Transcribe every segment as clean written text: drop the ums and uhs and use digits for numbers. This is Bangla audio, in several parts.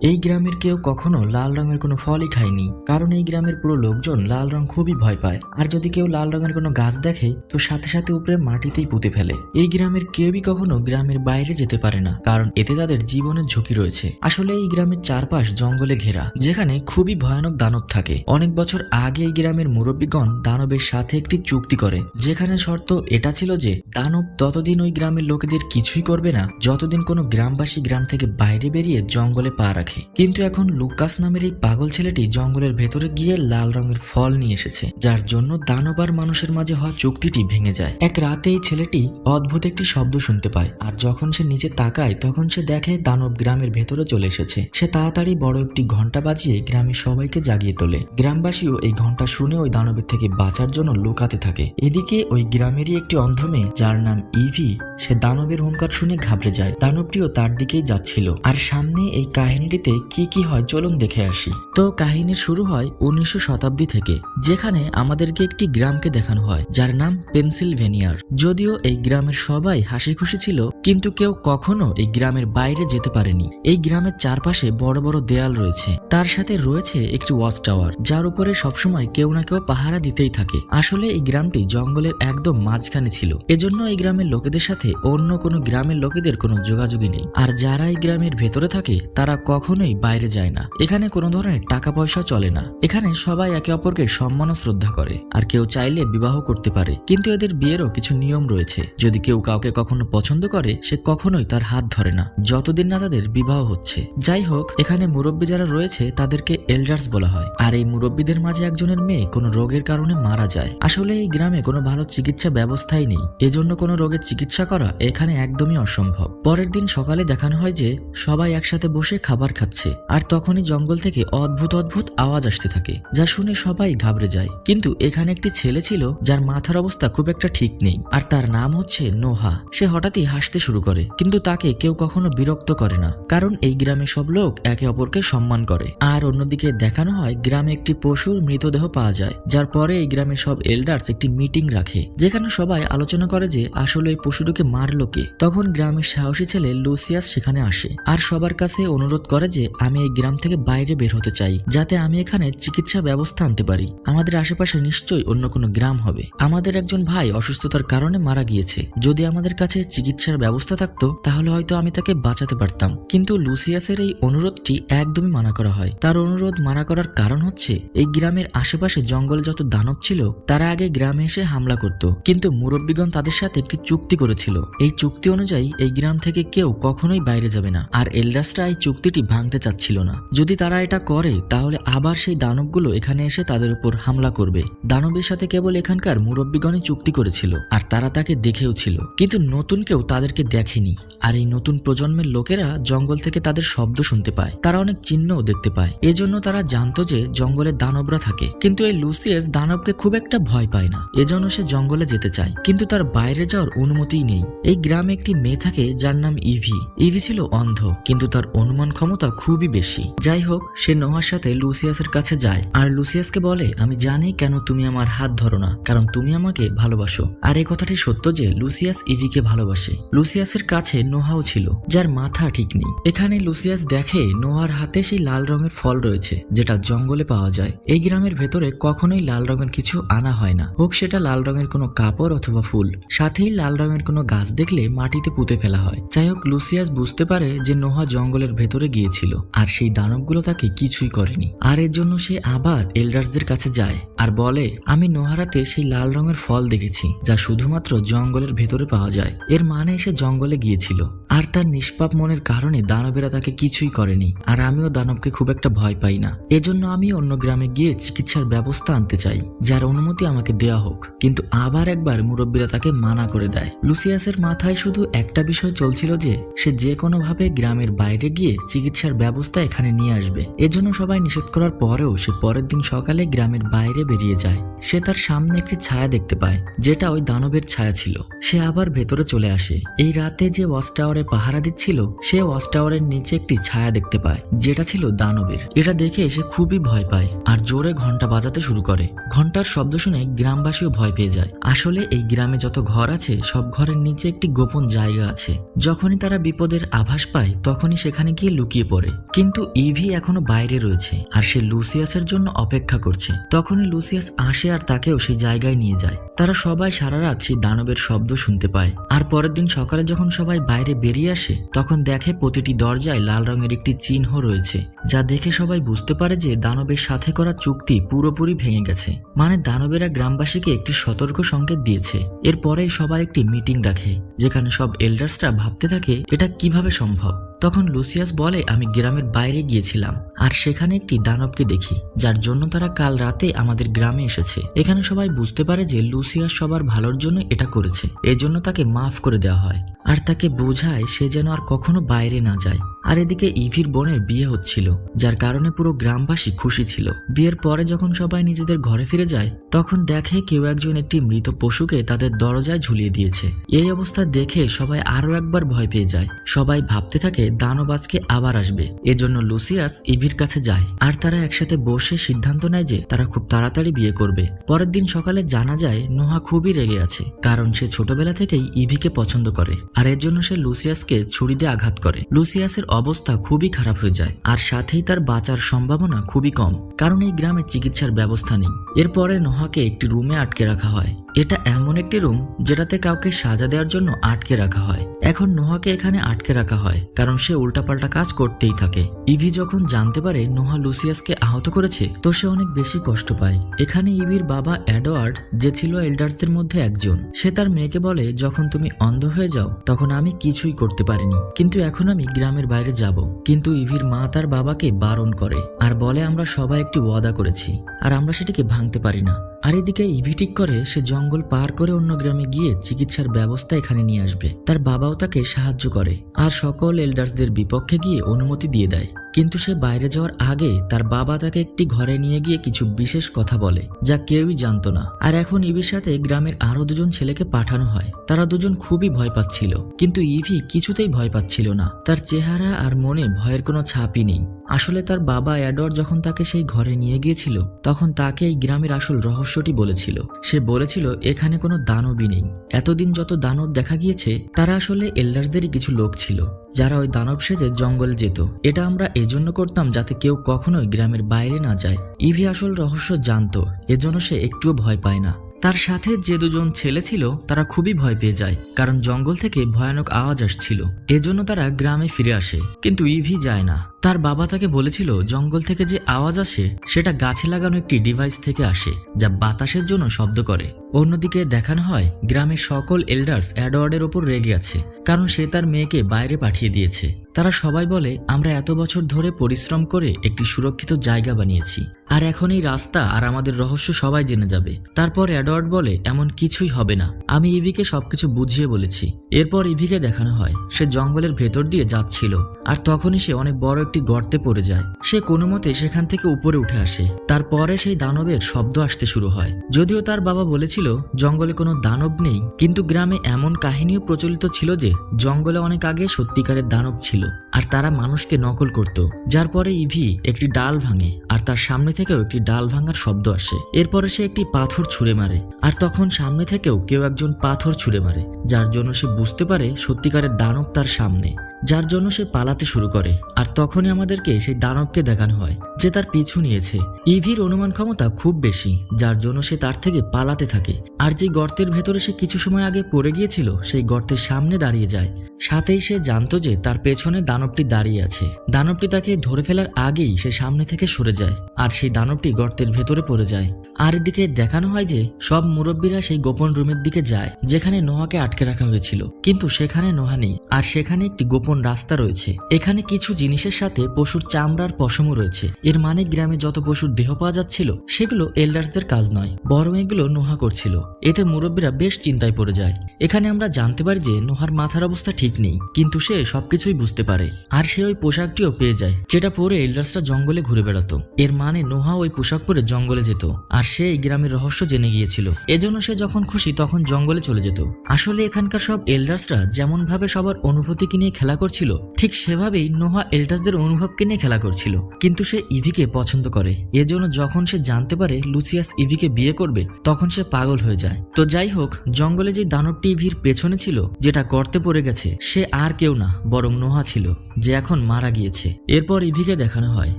এই গ্রামের কেউ কখনো লাল রঙের কোনো ফলই খায়নি, কারণ এই গ্রামের পুরো লোকজন লাল রং খুবই ভয় পায়। আর যদি কেউ লাল রঙের কোনো গাছ দেখে তো সাথে সাথে উপরে মাটিতেই পুঁতে ফেলে। এই গ্রামের কেউই কখনো গ্রামের বাইরে যেতে পারে না, কারণ এতে তাদের জীবনের ঝুঁকি রয়েছে। আসলে এই গ্রামের চারপাশ জঙ্গলে ঘেরা, যেখানে খুবই ভয়ানক দানব থাকে। অনেক বছর আগে এই গ্রামের মুরব্বীগণ দানবের সাথে একটি চুক্তি করে, যেখানে শর্ত এটা ছিল যে দানব ততদিন ওই গ্রামের লোকেদের কিছুই করবে না যতদিন কোনো গ্রামবাসী গ্রাম থেকে বাইরে বেরিয়ে জঙ্গলে পা রাখে। কিন্তু এখন লুকাস নামের এই পাগল ছেলেটি জঙ্গলের ভেতরে গিয়ে লাল রঙের ফল নিয়ে এসেছে, যার জন্য দানব আর মানুষের মাঝে হওয়া চুক্তিটি ভেঙে যায়। এক রাতে এই ছেলেটি অদ্ভুত একটি শব্দ শুনতে পায়, আর যখন সে নিচে তাকায় তখন সে দেখে দানব গ্রামের ভেতরে চলে এসেছে। সে তাড়াতাড়ি বড় একটি ঘন্টা বাজিয়ে গ্রামের সবাইকে জাগিয়ে তোলে। গ্রামবাসীও এই ঘন্টা শুনে ওই দানবের থেকে বাঁচার জন্য লুকাতে থাকে। এদিকে ওই গ্রামেরই একটি অন্ধ মেয়ে, যার নাম ইভি, সে দানবের হুঙ্কার শুনে ঘাবড়ে যায়। দানবটিও তার দিকেই যাচ্ছিল। আর সামনে এই কাহিনীটিতে কি কি হয় চলুন দেখে আসি। তো কাহিনী শুরু হয় 1900 শতাব্দী থেকে, যেখানে আমাদেরকে একটি গ্রামকে দেখানো হয় যার নাম পেনসিলভেনিয়ার। যদিও এই গ্রামের সবাই হাসি খুশি ছিল, কিন্তু কেউ কখনো এই গ্রামের বাইরে যেতে পারেনি। এই গ্রামের চারপাশে বড় বড় দেয়াল রয়েছে, তার সাথে রয়েছে একটি ওয়াচ টাওয়ার, যার উপরে সবসময় কেউ না কেউ পাহারা দিতেই থাকে। আসলে এই গ্রামটি জঙ্গলের একদম মাঝখানে ছিল, এজন্য এই গ্রামের লোকেদের সাথে অন্য কোনো গ্রামের লোকেদের কোনো যোগাযোগই নেই। আর যারা এই গ্রামের ভেতরে থাকে তারা কখনোই বাইরে যায় না। এখানে কোনো ধরনের টাকা পয়সা চলে না। এখানে সবাই একে অপরকে সম্মান ও শ্রদ্ধা করে, আর কেউ চাইলে বিবাহ করতে পারে। কিন্তু এদের বিয়েরও কিছু নিয়ম রয়েছে। যদি কেউ কাউকে কখনো পছন্দ করে, সে কখনোই তার হাত ধরে না যতদিন না তাদের বিবাহ হচ্ছে। যাই হোক, এখানে মুরব্বী যারা রয়েছে তাদেরকে এল্ডার্স বলা হয়। আর এই মুরব্বীদের মাঝে একজনের মেয়ে কোনো রোগের কারণে মারা যায়। আসলে এই গ্রামে কোনো ভালো চিকিৎসা ব্যবস্থাই নেই, এজন্য কোনো রোগের চিকিৎসা করা এখানে একদমই অসম্ভব। পরের দিন সকালে দেখানো হয় যে সবাই একসাথে বসে খাবার খাচ্ছে, আর তখনই জঙ্গল থেকে অদ্ভুত অদ্ভুত আওয়াজ আসতে থাকে, যা শুনে সবাই ঘাবড়ে যায়। কিন্তু এখানে একটি ছেলে ছিল যার মাথার অবস্থা খুব একটা ঠিক নেই, আর তার নাম হচ্ছে নোহা। সে হঠাৎই হাসতে শুরু করে, কিন্তু তাকে কেউ কখনো বিরক্ত করে না, কারণ এই গ্রামে সব লোক একে অপরকে সম্মান করে। আর অন্যদিকে দেখানো হয় গ্রামে একটি পশুর মৃতদেহ পাওয়া যায়, যার পরে এই গ্রামের সব এল্ডার্স একটি মিটিং রাখে, যেখানে সবাই আলোচনা করে যে আসলে এই পশুটিকে মারলো কে। তখন গ্রামের সাহসী ছেলে লুসিয়াস সেখানে আসে, আর সবার কাছে অনুরোধ করে যে আমি এই গ্রাম থেকে বাইরে বের হতে চাই, যাতে আমি এখানে চিকিৎসা ব্যবস্থা আনতে পারি। আমাদের আশেপাশে নিশ্চয়ই অন্য কোনো গ্রাম হবে। আমাদের একজন ভাই অসুস্থতার কারণে মারা গিয়েছে। যদি আমাদের কাছে চিকিৎসার ব্যবস্থা থাকতো তাহলে হয়তো আমি তাকে বাঁচাতে পারতাম। কিন্তু লুসিয়াসের এই অনুরোধটি একদমই মানা করা হয়। তার অনুরোধ মানা করার কারণ হচ্ছে এই গ্রামের আশেপাশে জঙ্গলে যত দানব ছিল তারা আগে গ্রামে এসে হামলা করত, কিন্তু মুরব্বীগণ তাদের সাথে একটি চুক্তি করেছিল। এই চুক্তি অনুযায়ী এই গ্রাম থেকে কেউ কখনোই বাইরে যাবে না, আর এল্ডার্সরা এই চুক্তিটি ভাঙতে চাচ্ছিল না। যদি তারা এটা করে তাহলে আবার সেই দানবগুলো এখানে এসে তাদের উপর হামলা করবে। দানবের সাথে কেবল এখানকার মুরব্বীগণই চুক্তি করেছিল, আর তারা তাকে দেখেও ছিল, কিন্তু নতুন কেউ তাদেরকে দেখেনি। আর এই নতুন প্রজন্মের লোকেরা জঙ্গল থেকে তাদের শব্দ শুনতে পায়, তারা অনেক চিহ্নও দেখতে পায়। এজন্য তারা জানতো যে জঙ্গলে দানবরা থাকে। কিন্তু এই লুসিয়াস দানবকে খুব একটা ভয় পায় না, এজন্য সে জঙ্গলে যেতে চায়, কিন্তু তার বাইরে যাওয়ার অনুমতিই নেই। এই গ্রামে একটি মেয়ে থাকে যার নাম ইভি। ইভি ছিল অন্ধ, কিন্তু তার অনুমান ক্ষমতা খুবই বেশি। যাই হোক, সে নোহার সাথে লুসিয়াসের কাছে যায়, আর লুসিয়াসকে বলে আমি জানি কেন তুমি আমার হাত ধরো না, কারণ তুমি আমাকে ভালোবাসো। আর এই কথাটি সত্য যে লুসিয়াস ইভিকে ভালোবাসে। লুসিয়াসের কাছে নোহাও ছিল, যার মাথা ঠিক নেই। এখানে লুসিয়াস দেখে নোহার হাতে সেই লাল রঙের ফল রয়েছে, যেটা জঙ্গলে পাওয়া যায়। এই গ্রামের ভেতরে কখনোই লাল রঙের কিছু আনা হয় না, হোক সেটা লাল রঙের কোনো কাপড় অথবা ফুল। সাথেই লাল রঙের কোনো গাছ দেখলে মাটিতে পুঁতে ফেলা হয়। যাই হোক, লুসিয়াস বুঝতে পারে যে নোহা জঙ্গলের ভেতরে গিয়েছিল, আর সেই দানবগুলো তাকে কিছুই করেনি। আর এর জন্য সে আবার এল্ডার্সদের কাছে যায় আর বলে আমি নোহারাতে সেই লাল রঙের ফল দেখেছি, যা শুধুমাত্র জঙ্গলের ভেতরে পাওয়া যায়। এর মানে সে জঙ্গলে গিয়েছিল, আর তার নিষ্পাপ মনের কারণে দানবেরা তাকে কিছুই করেনি। আর আমিও দানবকে খুব একটা ভয় পাই না, এজন্য আমি অন্য গ্রামে গিয়ে চিকিৎসার ব্যবস্থা আনতে চাই, যার অনুমতি আমাকে দেয়া হোক। কিন্তু আবার একবার মুরব্বীরা তাকে মানা করে দেয়। লুসিয়াসের মাথায় শুধু একটা বিষয় চলছিল যে সে যে কোনো ভাবে গ্রামের বাইরে গিয়ে চিকিৎসার ব্যবস্থা এখানে নিয়ে আসবে। এজন্য সবাই নিষেধ করার পরেও সে পরের দিন সকালে গ্রামের বাইরে বেরিয়ে যায়। সে তার সামনে একটি ছায়া দেখতে পায়, যেটা ওই দানবের ছায়া ছিল। সে আবার ভেতরে চলে আসে। এই রাতে যে ওয়াচ টাওয়ারে পাহারা দিচ্ছিল সে ওয়াচ টাওয়ারের নিচে একটি ছায়া দেখতে পায়, যেটা ছিল দানবের। এটা দেখে সে খুবই ভয় পায় আর জোরে ঘন্টা বাজাতে শুরু করে। ঘন্টার শব্দ শুনে গ্রামবাসীও ভয় পেয়ে যায়। আসলে এই গ্রামে যত ঘর আছে সব ঘরের নিচে একটি গোপন জায়গা আছে। যখনই তারা বিপদের আভাস পায় তখনই সেখানে গিয়ে লুকিয়ে পড়ে, কিন্তু ইভি এখনো বাইরে রয়েছে আর সে লুসিয়াসের জন্য অপেক্ষা করছে। তখনই লুসিয়াস আসে আর তাকেও সেই জায়গায় নিয়ে যায়। তারা সবাই সারা রাত সেই দানবের শব্দ শুনতে পায়। আর পরের দিন সকালে যখন সবাই বাইরে বেরিয়ে আসে তখন দেখে প্রতিটি দরজায় লাল রঙের একটি চিহ্ন রয়েছে, যা দেখে সবাই বুঝতে পারে যে দানবের সাথে করা চুক্তি পুরোপুরি ভেঙে গেছে। মানে দানবেরা গ্রামবাসীকে একটি সতর্ক সংকেত দিয়েছে। এরপরেই সবাই একটি মিটিং রাখে, যেখানে সব এল্ডার্সরা ভাবতে থাকে এটা কিভাবে সম্ভব। তখন লুসিয়াস বলে, আমি গ্রামের বাইরে গিয়েছিলাম আর সেখানে একটি দানবকে দেখি, যার জন্য তারা কাল রাতে আমাদের গ্রামে এসেছে। এখানে সবাই বুঝতে পারে যে লুসিয়াস সবার ভালোর জন্য এটা করেছে, এজন্য তাকে মাফ করে দেওয়া হয় আর তাকে বোঝায় সে যেন আর কখনো বাইরে না যায়। আর এদিকে ইভির বোনের বিয়ে হচ্ছিল, যার কারণে পুরো গ্রামবাসী খুশি ছিল। বিয়ের পরে যখন সবাই নিজেদের ঘরে ফিরে যায় তখন দেখে কেউ একজন একটি মৃত পশুকে তাদের দরজায় ঝুলিয়ে দিয়েছে। এই অবস্থা দেখে সবাই আরো একবার ভয় পেয়ে যায়। সবাই ভাবতে থাকে দানব আজকে আবার আসবে। এজন্য লুসিয়াস ইভির কাছে যায় আর তারা একসাথে বসে সিদ্ধান্ত নেয় যে তারা খুব তাড়াতাড়ি বিয়ে করবে। পরের দিন সকালে জানা যায় নোহা খুবই রেগে আছে, কারণ সে ছোটবেলা থেকেই ইভিকে পছন্দ করে আর এর জন্য সে লুসিয়াসকে ছুরি দিয়ে আঘাত করে। লুসিয়াসের অবস্থা খুবই খারাপ হয়ে যায় আর সাথেই তার বাঁচার সম্ভাবনা খুবই কম, কারণ এই গ্রামে চিকিৎসার ব্যবস্থা নেই। এরপরে নোহাকে একটি রুমে আটকে রাখা হয়। এটা এমন একটি রুম যেটাতে কাউকে সাজা দেওয়ার জন্য আটকে রাখা হয়। এখন নোহাকে এখানে আটকে রাখা হয় কারণ সে উল্টাপাল্টা কাজ করতেই থাকে। ইভি যখন জানতে পারে নোহা লুসিয়াসকে আহত করেছে তো সে অনেক বেশি কষ্ট পায়। এখানে ইভির বাবা এডওয়ার্ড, যে ছিল এল্ডার্সদের মধ্যে একজন, সে তার মেয়েকে বলে, যখন তুমি অন্ধ হয়ে যাও তখন আমি কিছুই করতে পারিনি, কিন্তু এখন আমি গ্রামের বাইরে যাব। কিন্তু ইভির মা তার বাবাকে বারণ করে আর বলে, আমরা সবাই একটি ওয়াদা করেছি আর আমরা সেটিকে ভাঙতে পারি না। আর এদিকে ইভি ঠিক করে সে জঙ্গল পার করে অন্য গ্রামে গিয়ে চিকিৎসার ব্যবস্থা এখানে নিয়ে আসবে। তার বাবাও তাকে সাহায্য করে আর সকল এল্ডার্সদের বিপক্ষে গিয়ে অনুমতি দিয়ে দেয়। কিন্তু সে বাইরে যাওয়ার আগে তার বাবা তাকে একটি ঘরে নিয়ে গিয়ে কিছু বিশেষ কথা বলে, যা কেউই জানতো না। আর এখন ইভির সাথে গ্রামের আরো দুজন ছেলেকে পাঠানো হয়। তারা দুজন খুবই ভয় পাচ্ছিল, কিন্তু ইভি কিছুতেই ভয় পাচ্ছিল না। তার চেহারা আর মনে ভয়ের কোনো ছাপই নেই। আসলে তার বাবা এডওয়ার্ড যখন তাকে সেই ঘরে নিয়ে গিয়েছিল তখন তাকে এই গ্রামের আসল রহস্যটি বলেছিল। সে বলেছিল এখানে কোনো দানবই নেই। এতদিন যত দানব দেখা গিয়েছে তারা আসলে এল্ডার্সদেরই কিছু লোক ছিল, যারা ওই দানব সেজে জঙ্গলে যেত। এটা আমরা এজন্য করতাম যাতে কেউ কখনোই গ্রামের বাইরে না যায়। ইভি আসল রহস্য জানতো, এজন্য সে একটুও ভয় পায় না। তার সাথে যে দুজন ছেলে ছিল তারা খুবই ভয় পেয়ে যায়, কারণ জঙ্গল থেকে ভয়ানক আওয়াজ আসছিল। এজন্য তারা গ্রামে ফিরে আসে, কিন্তু ইভি যায় না। তার বাবা তাকে বলেছিল জঙ্গল থেকে যে আওয়াজ আসে সেটা গাছে লাগানো একটি ডিভাইস থেকে আসে, যা বাতাসের জন্য শব্দ করে। অন্যদিকে দেখানো হয় গ্রামের সকল এল্ডার্স এডওয়ার্ডের ওপর রেগে আছে, কারণ সে তার মেয়েকে বাইরে পাঠিয়ে দিয়েছে। তারা সবাই বলে, আমরা এত বছর ধরে পরিশ্রম করে একটি সুরক্ষিত জায়গা বানিয়েছি, আর এখন এই রাস্তা আর আমাদের রহস্য সবাই জেনে যাবে। তারপর এডওয়ার্ড বলে, এমন কিছুই হবে না, আমি ইভিকে সবকিছু বুঝিয়ে বলেছি। এরপর ইভিকে দেখানো হয় সে জঙ্গলের ভেতর দিয়ে যাচ্ছিল, আর তখনই সে অনেক বড় একটি গর্তে পড়ে যায়। সে কোনো মতে সেখান থেকে উপরে উঠে আসে। তারপরে সেই দানবের শব্দ আসতে শুরু হয়। যদিও তার বাবা বলেছিল জঙ্গলে কোনো দানব নেই, কিন্তু গ্রামে এমন কাহিনীও প্রচলিত ছিল যে জঙ্গলে অনেক আগে সত্যিকারের দানব ছিল আর তারা মানুষকে নকল করত। যার পরে ইভি একটি ডাল ভাঙে আর তার সামনে থেকেও একটি ডাল ভাঙার শব্দ আসে। এরপরে সে একটি পাথর ছুঁড়ে মারে, আর তখন সামনে থেকেও কেউ একজন পাথর ছুঁড়ে মারে, যার জন্য সে বুঝতে পারে সত্যিকারের দানব তার সামনে, যার জন্য সে পালাতে শুরু করে। আর তখনই আমাদেরকে সেই দানবকে দেখানো হয় যে তার পিছু নিয়েছে। ইভির অনুমান ক্ষমতা খুব বেশি, যার জন্য সে তার থেকে পালাতে থাকে। আর যে গর্তের ভেতরে সে কিছু সময় আগে পড়ে গিয়েছিল সেই গর্তের সামনে দাঁড়িয়ে যায়। সাথেই সে জানতো যে তার পেছনে দানবটি দাঁড়িয়ে আছে। দানবটি তাকে ধরে ফেলার আগেই সে সামনে থেকে সরে যায় আর সেই দানবটি গর্তের ভেতরে পড়ে যায়। আর এদিকে দেখানো হয় যে সব মুরব্বীরা সেই গোপন রুমের দিকে যায় যেখানে নোহাকে আটকে রাখা হয়েছিল, কিন্তু সেখানে নোহা নেই। আর সেখানে একটি গোপন রাস্তা রয়েছে। এখানে কিছু জিনিসের সাথে পশুর চামড়ার পশমও রয়েছে। এর মানে গ্রামে যত পশুর দেহ পাওয়া যাচ্ছিল সেগুলো এল্ডার্সদের কাজ নয়, বরং এগুলো নোহা করছিল। এতে মুরব্বীরা বেশ চিন্তায় পড়ে যায়। এখানে আমরা জানতে পারি যে নোহার মাথার অবস্থা ঠিক নেই, কিন্তু সে সবকিছুই বুঝতে পারে। আর সে ওই পোশাকটিও পেয়ে যায় যেটা পরে এল্ডার্সরা জঙ্গলে ঘুরে বেড়াতো। এর মানে নোহা ওই পোশাক পরে জঙ্গলে যেত আর সে এই গ্রামের রহস্য জেনে গিয়েছিল। এজন্য সে যখন খুশি তখন জঙ্গলে চলে যেত। আসলে এখানকার সব এল্ডার্সরা যেমন ভাবে সবার অনুভূতিকে নিয়ে খেলা করছিল, ঠিক সেভাবেই নোহা এল্ডার্সদের অনুভবকে নিয়ে খেলা করছিল। কিন্তু সে ইভিকে পছন্দ করে। এজন্য যখন সে জানতে পারে লুসিয়াস ইভিকে বিয়ে করবে তখন সে পাগল হয়ে যায়। তো যাই হোক, জঙ্গলে যে দানবটি ইভির পেছনে ছিল, যেটা গর্তে পড়ে গেছে, সে আর কেউ না বরং নোহা ছিল, যে এখন মারা গিয়েছে। এরপর ইভিকে দেখানো হয়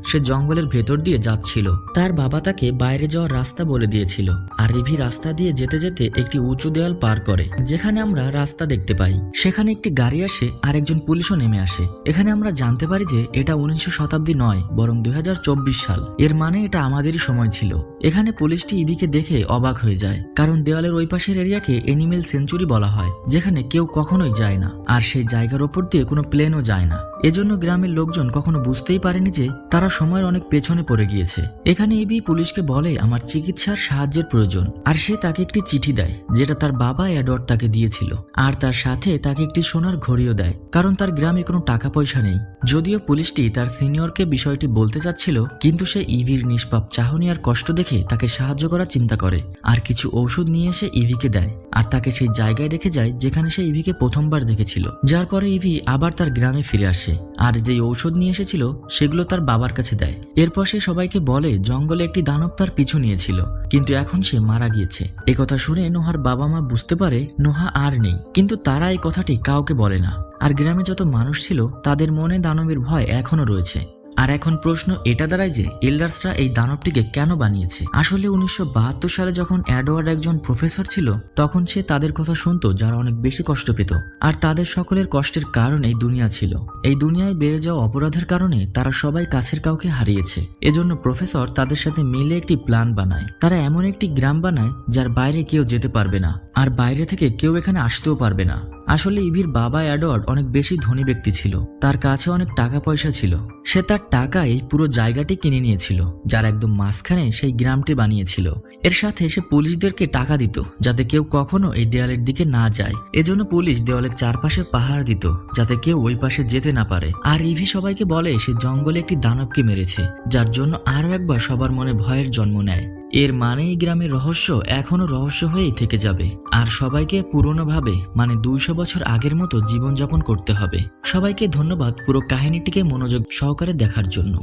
সে জঙ্গলের ভেতর দিয়ে যাচ্ছিল। তার বাবা তাকে বাইরে যাওয়ার রাস্তা বলে দিয়েছিল, আর ইভি রাস্তা দিয়ে যেতে যেতে একটি উঁচু দেওয়াল পার করে, যেখানে আমরা রাস্তা দেখতে পাই। সেখানে একটি গাড়ি আসে আর একজন পুলিশও নেমে আসে। এখানে আমরা জানতে পারি যে এটা 19 শতাব্দী নয় বরং 2024 সাল। এর মানে এটা আমাদেরই সময় ছিল। এখানে পুলিশটি ইভিকে দেখে অবাক হয়ে যায়, কারণ দেওয়ালের ওই পাশের এরিয়াকে এনিমেল সেঞ্চুরি বলা হয়, যেখানে কেউ কখনোই যায় না, আর সেই জায়গার ওপর দিয়ে কোনো প্লেনও যায় না। এজন্য গ্রামের লোকজন কখনো বুঝতেই পারেনি যে তারা সময়ের অনেক পেছনে পড়ে গিয়েছে। এখানে ইভি পুলিশকে বলে আমার চিকিৎসার সাহায্যের প্রয়োজন, আর সে তাকে একটি চিঠি দেয় যেটা তার বাবা এডওয়ার্ড তাকে দিয়েছিল, আর তার সাথে তাকে একটি সোনার ঘড়িও দেয়, কারণ তার গ্রামে কোনো টাকা পয়সা নেই। যদিও পুলিশটি তার সিনিয়রকে বিষয়টি বলতে চাচ্ছিল, কিন্তু সে ইভির নিষ্পাপ চাহনি আর কষ্ট দেখে তাকে সাহায্য করার চিন্তা করে, আর কিছু ঔষধ নিয়ে এসে ইভিকে দেয়, আর তাকে সেই জায়গায় রেখে যায় যেখানে সে ইভিকে প্রথমবার দেখেছিল। যার পরে ইভি আবার তার গ্রামে ফিরে আসে, আর যেই ঔষধ নিয়ে এসেছিল সেগুলো তার বাবার কাছে দেয়। এরপর সে সবাইকে বলে জঙ্গলে একটি দানব তার পিছু নিয়েছিল, কিন্তু এখন সে মারা গিয়েছে। একথা শুনে নোহার বাবা মা বুঝতে পারে নোহা আর নেই, কিন্তু তারা এই কথাটি কাউকে বলে না। আর গ্রামে যত মানুষ ছিল তাদের মনে দানবের ভয় এখনো রয়েছে। আর এখন প্রশ্ন এটা দাঁড়ায় যে এল্ডার্সরা এই দানবটিকে কেন বানিয়েছে। আসলে 1972 সালে যখন এডওয়ার্ড একজন প্রফেসর ছিল, তখন সে তাদের কথা শুনতো যারা অনেক বেশি কষ্ট পেত, আর তাদের সকলের কষ্টের কারণ এই দুনিয়া ছিল। এই দুনিয়ায় বেড়ে যাওয়া অপরাধের কারণে তারা সবাই কাছের কাউকে হারিয়েছে। এজন্য প্রফেসর তাদের সাথে মিলে একটি প্ল্যান বানায়। তারা এমন একটি গ্রাম বানায় যার বাইরে কেউ যেতে পারবে না, আর বাইরে থেকে কেউ এখানে আসতেও পারবে না। আসলে ইভির বাবা এডওয়ার্ড অনেক বেশি ধনী ব্যক্তি ছিল, তার কাছে অনেক টাকা পয়সা ছিল। সে তার টাকায় পুরো জায়গাটি কিনে নিয়েছিল, যার একদম মাঝখানে সেই গ্রামটি বানিয়েছিল। এর সাথে সে পুলিশদেরকে টাকা দিত যাতে কেউ কখনো এই দেওয়ালের দিকে না যায়। এজন্য পুলিশ দেওয়ালের চারপাশে পাহারা দিত যাতে কেউ ওই পাশে যেতে না পারে। আর ইভি সবাইকে বলে সে জঙ্গলে একটি দানবকে মেরেছে, যার জন্য আরো একবার সবার মনে ভয়ের জন্ম নেয়। এর মানে এই গ্রামের রহস্য এখনো রহস্য হয়েই থেকে যাবে, আর সবাইকে পুরনোভাবে মানে 200 বছর আগের মতো জীবনযাপন করতে হবে। সবাইকে ধন্যবাদ পুরো কাহিনীটিকে মনোযোগ সহকারে দেখার জন্য।